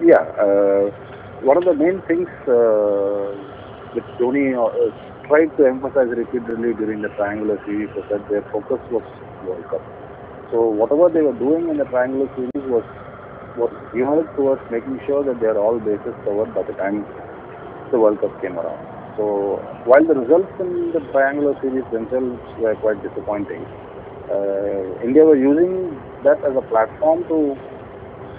Yeah, one of the main things which Dhoni tried to emphasize repeatedly during the triangular series was that their focus was World Cup. So whatever they were doing in the triangular series was geared towards making sure that they are all bases covered by the time the World Cup came around. So while the results in the triangular series themselves were quite disappointing, India were using that as a platform to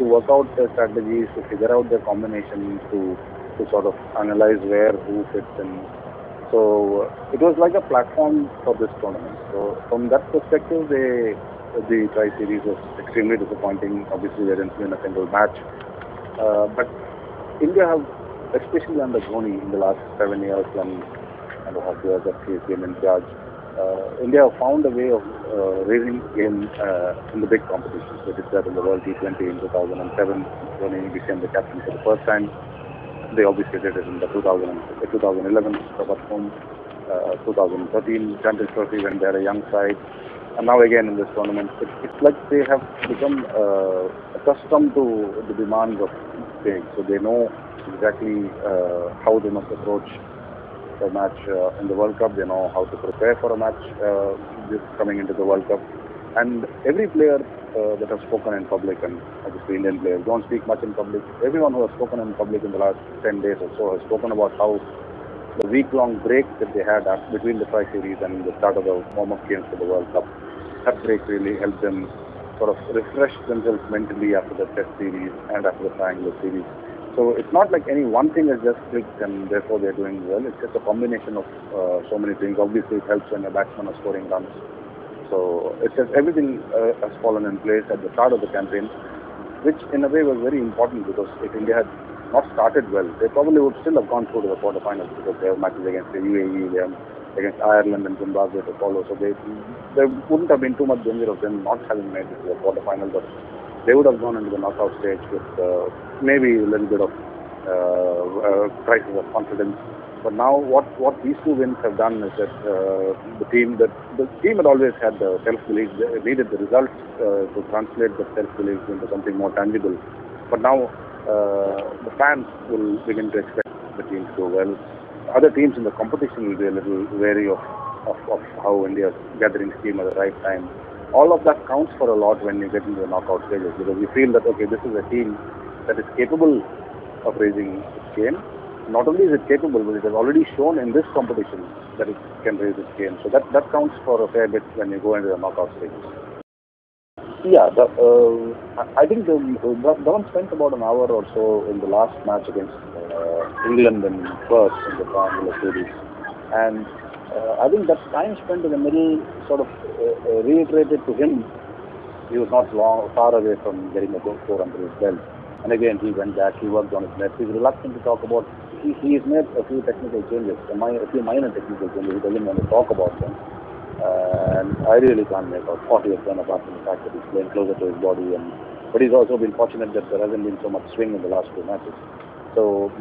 work out their strategies, to figure out their combinations, to sort of analyze where who fits in. So it was like a platform for this tournament. So from that perspective, the Tri Series was extremely disappointing. Obviously, they didn't win a single match. But India have, especially under Dhoni in the last 7 years and a half years that he has been in charge, India have found a way of raising game in the big competitions. They did that in the World T20 in 2007 when he became the captain for the first time. They obviously did it in the 2011 Cup home, 2013 Champions Trophy when they had a young side, and now again in this tournament. It's like they have become accustomed to the demands of playing, so they know exactly how they must approach a match in the World Cup. They know how to prepare for a match coming into the World Cup. And every player that has spoken in public, and obviously Indian players don't speak much in public, everyone who has spoken in public in the last 10 days or so has spoken about how the week-long break that they had between the Tri-Series and the start of the warm-up games for the World Cup, that break really helped them sort of refresh themselves mentally after the Test series and after the Triangular series. So it's not like any one thing has just clicked and therefore they're doing well. It's just a combination of so many things. Obviously, it helps when a batsman is scoring runs. So it's just everything has fallen in place at the start of the campaign, which in a way was very important because if India had not started well, they probably would still have gone through to the quarterfinals because they have matches against the UAE, they have against Ireland and Zimbabwe to follow. So there wouldn't have been too much danger of them not having made it to the quarterfinals, but they would have gone into the knockout stage with maybe a little bit of crisis of confidence. But now, what these two wins have done is that the team had always had the self-belief. They needed the results to translate the self-belief into something more tangible. But now the fans will begin to expect the team to do well. Other teams in the competition will be a little wary of how India's gathering steam at the right time. All of that counts for a lot when you get into the knockout stages because you feel that, okay, this is a team that is capable of raising its game. Not only is it capable, but it has already shown in this competition that it can raise its game. So that counts for a fair bit when you go into the knockout stages. Yeah, I think Dhawan spent about an hour or so in the last match against England in Perth in the triangular series. And I think that time spent in the middle sort of reiterated to him he was not far away from getting a score under his belt. And again, he went back, he worked on his nets. He's reluctant to talk about, he has made a few technical changes, a few minor technical changes. He doesn't want to talk about them. And I really can't make out what he has done apart from the fact that he's playing closer to his body. But he's also been fortunate that there hasn't been so much swing in the last two matches. So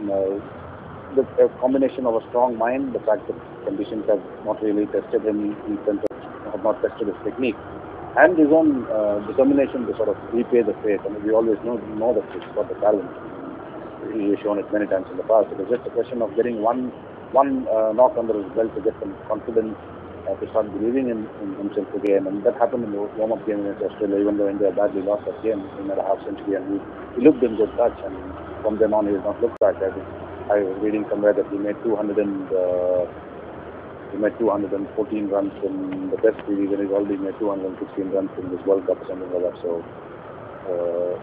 the combination of a strong mind, the fact that conditions have not really tested him in terms of have not tested his technique, and his own determination to sort of repay the faith. I mean, we always know that he's got the talent. He has shown it many times in the past. It was just a question of getting one knock under his belt to get some confidence to start believing in himself again. And that happened in the warm-up game against Australia. Even though India badly lost that game, he made a half century and he looked in good touch. And from then on, he has not looked back. I was reading somewhere that he made 214 runs in the Test series, and he's already made 216 runs in this World Cup or something like that. So,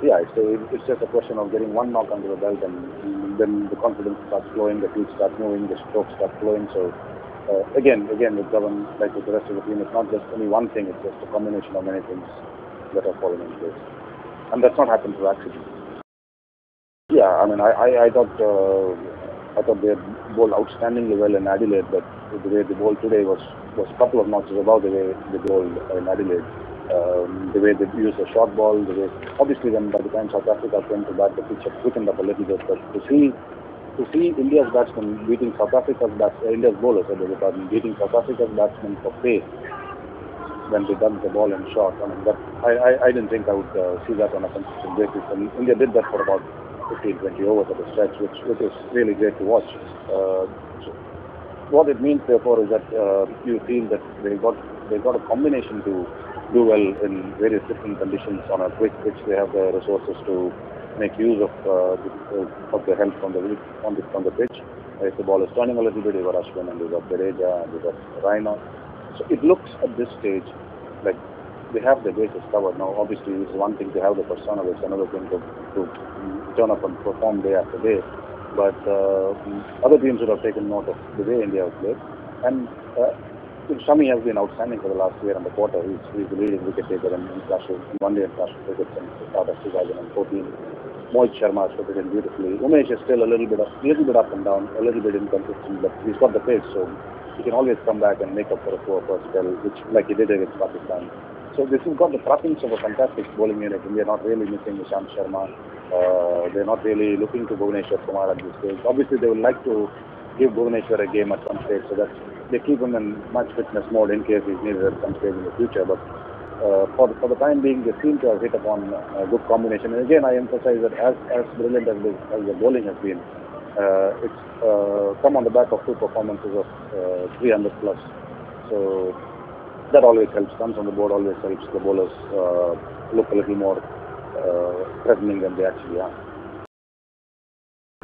it's just a question of getting one knock under the belt, and then the confidence starts flowing, the feet start moving, the strokes start flowing. So, again, with Dhawan, like with the rest of the team, it's not just only one thing; it's just a combination of many things that are falling in place, and that's not happened through accident. Yeah, I mean, I thought they bowled outstandingly well in Adelaide, but the way they bowled today was a couple of notches above the way they bowled in Adelaide. The way they used the short ball, the way obviously then by the time South Africa came to bat, the pitch had quickened up a little bit. But to see India's batsmen beating India's bowlers, beating South Africa's batsmen for pace when they dumped the ball in short. I mean, I didn't think I would see that on a consistent basis. And India did that for about 15, 20 overs at a stretch, which is really great to watch. So what it means, therefore, is that you feel that they got a combination to do well in various different conditions on a quick pitch. They have the resources to make use of the help from the pitch. If the ball is turning a little bit, you've got Ashwin and you've got Jadeja and you've got Raina. So it looks at this stage like they have the bases covered. Now, obviously, it's one thing to have the persona, it's another thing to turn up and perform day after day. But other teams would have taken note of the way India has played. And Shami has been outstanding for the last year and a quarter. He's the leading wicket taker in one-day international cricket since the start of 2014. Mohit Sharma has put it in beautifully. Umesh is still a little bit up and down, a little bit inconsistent, but he's got the pace, so he can always come back and make up for a poor first spell, which like he did against Pakistan. So this has got the trappings of a fantastic bowling unit. India not really missing Ishant Sharma. They're not really looking to Bhuvneshwar Kumar at this stage. Obviously, they would like to give Bhuvneshwar a game at some stage, so that they keep him in match fitness mode in case he's needed at some stage in the future. But for the time being, they seem to have hit upon a good combination. And again, I emphasize that as brilliant as the bowling has been, it's come on the back of two performances of 300 plus. So that always helps. Runs on the board always helps the bowlers look a little more threatening than they actually are.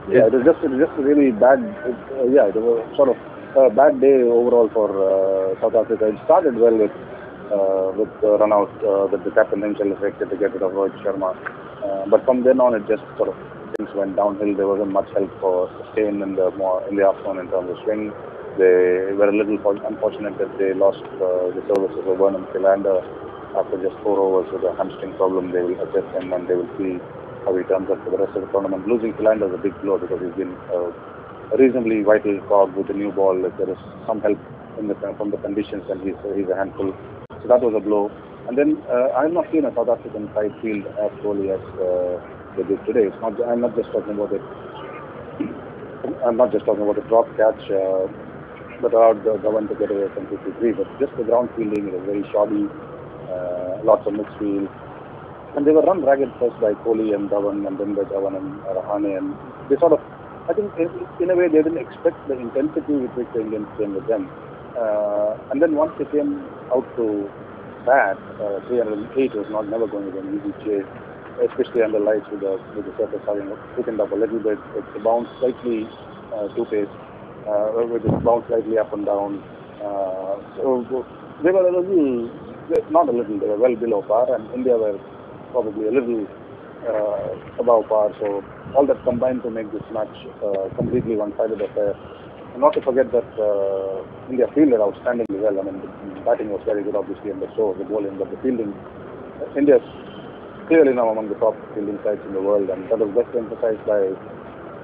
Yeah, it was just a really bad. It was sort of a bad day overall for South Africa. It started well with the run out that the captain himself affected to get rid of Rohit Sharma, but from then on it just sort of things went downhill. There wasn't much help for Steyn in the afternoon in terms of swing. They were a little unfortunate that they lost the services of Vernon Philander after just 4 overs with a hamstring problem. They will assess him and they will see how he turns up for the rest of the tournament. Losing Philander is a big blow because he's been a reasonably vital cog with the new ball. If there is some help from the conditions, then he's a handful. So that was a blow. And then I have not seen a South African side field as poorly as they did today. I'm not just talking about the drop catch that allowed Dhawan to get away from 53, but just the ground fielding was very shoddy. Lots of mixed field. And they were run ragged first by Kohli and Dhawan, and then by Dhawan and Rahane. And they sort of, I think in a way, they didn't expect the intensity with which the Indians came with them. And then once they came out to bat, 308 was never going to be an easy chase, especially under lights with the surface having thickened up a little bit. It bounced slightly two-pace, with it bounced slightly up and down. So they were not a little, they were well below par, and India were probably a little above par. So all that combined to make this match completely one-sided affair. And not to forget that India fielded outstandingly well. I mean, the batting was very good, obviously, and so was the bowling, but the fielding, India's clearly now among the top fielding sides in the world, and that was best emphasized by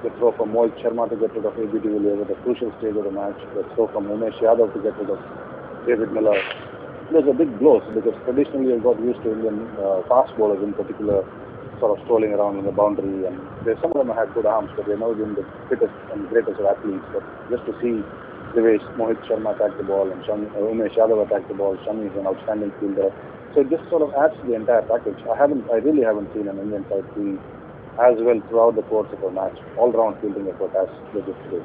the throw from Mohit Sharma to get rid of A.B. de Villiers at the crucial stage of the match, the throw from Umesh Yadav to get rid of David Miller. There's a big blow because traditionally you've got used to Indian fast bowlers in particular sort of strolling around in the boundary, and some of them had good arms, but they've never been the fittest and greatest of athletes. But just to see the way Mohit Sharma attacked the ball and Umesh Yadav attacked the ball, Shami is an outstanding fielder. So it just sort of adds to the entire package. I really haven't seen an Indian side field as well throughout the course of a match, all-round fielding effort as they did today.